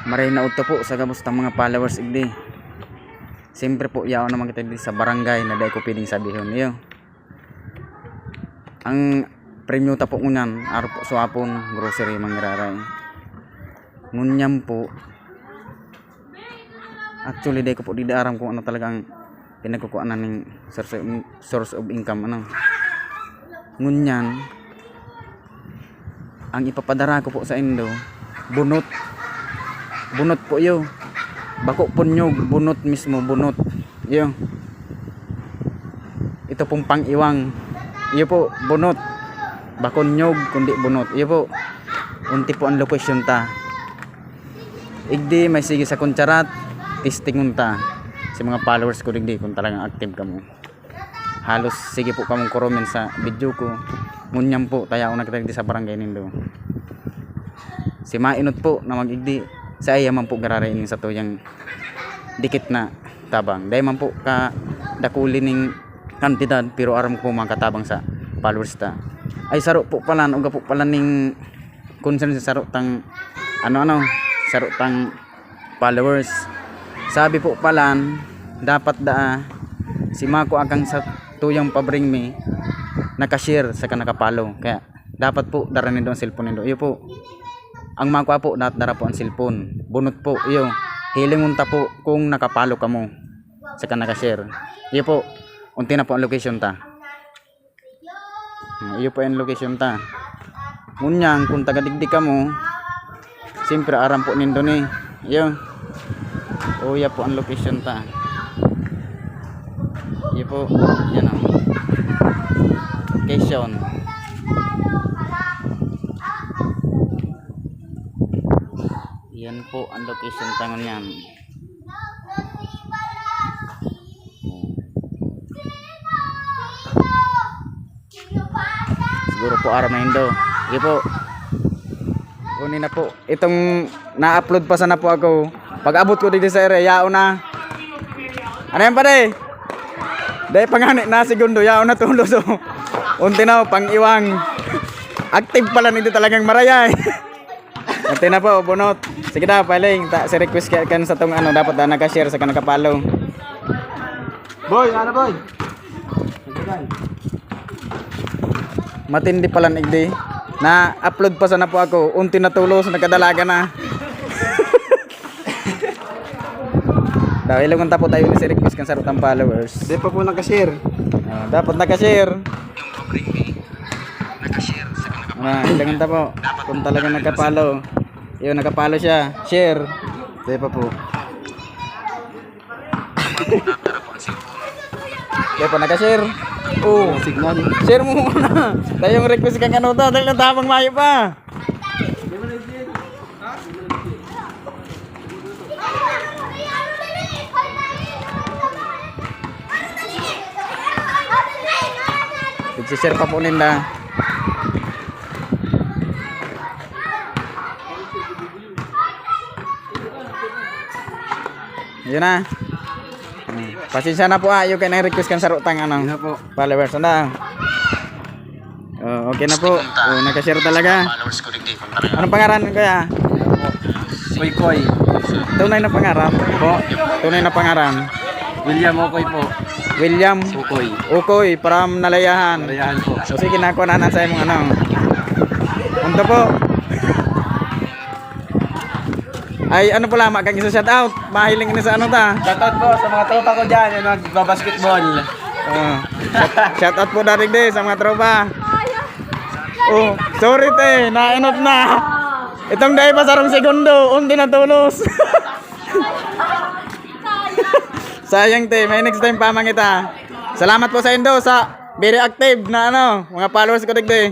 Maray na udto po sa gabos ng mga followers igdi. Siyempre po yaon naman kita di sa barangay na dahil ko piling sabihon iyo. Ang premyo ta po ngunyan araw po suapon grocery mangiraray. Ngunyam po. Actually dahil ko po didaram kung ano talagang pinagkukuanan ng source of income ano. Ngunyan ang ipapadara ko po sa Indo bunot po yo, bako po nyog, bunot mismo, bunot yo, ito pong pang-iwang iyo po, bunot bako nyog, kundi bunot iyo po, unti po ang location ta igdi may sige sa kuntsarat testing unta si mga followers ko digdi kung talagang active kamo halos sige po kamong comment sa video ko ngunyam po tayo na kita digdi sa barangay nindo si mainot po na magigdi sa iya man po gararainin sa tuyang dikit na tabang dahil man po ka dakuli ning kantidad pero aram ko mga katabang sa followers ta ay saro po pala uga po pala ning concern sa saro tang ano saro tang followers sabi po pala dapat si Mako akang sa tuyang pabring me nakashare sa kanakapalo kaya dapat po daranin doon ang cellphone nindo iyo po ang mga po dara po ang cellphone bunot po iyo hiling unta po kung nakapalo ka mo sa kanaka-share iyo po unti na po ang location ta iyo po ang location ta ngunyang kung tagadigdi ka mo siyempre aram po nindo ni iyo iya po ang location ta iyo po yan ang location yan po ang location tangon yan siguro po aram na Indo hindi po kunin na po itong na-upload pa sana po ako pag abot ko dito sa area yao na ano yan pare dahil pangani na segundo yao na tulo so unti na pang iwang active pala nito talagang maraya unti na po bunot sige na paling ta si request kan sa tong ano dapat na naka-share sa kanaka-follow boy ano boy matindi pala igdi na upload pa sana po ako unti na tulos nagkadalaga na daw ilang ta po tayo ni si request kan sa rutang followers di pa po naka-share dapat naka-share sa kanaka-follow ilang ta po kung talaga nagka-follow yun, nakapalo siya. Share. Di pa po. Di pa naka-share. Oh, signal. Share mo muna. Tayo yung request kang ano to. Dahil natabang mayo pa. Share pa po nila. Yun na. Pasensya na po yung kaya request kan sa rutang ano. Po. Followers na. Okay na po. Naka-share talaga. Anong pangalan kaya? Koy. Tunay na pangalan po. Tunay na pangalan. William Okoy po. William Okoy. From Nalayahan. Nalayahan po. So sige na ko na sa imong ano. Unto po. Ay ano pala kang isa shout out. Mahiling ni sa ano ta. Shout out po sa mga tropa ko diyan yung nagba-basketball. Shout out po darig de sa mga tropa. Oh, sorry te, nainot na. Itong dahil pa sarong segundo, unti na tulos. Sayang te, may next time pa mangita. Salamat po sa Indo sa very active na ano, mga followers ko digde.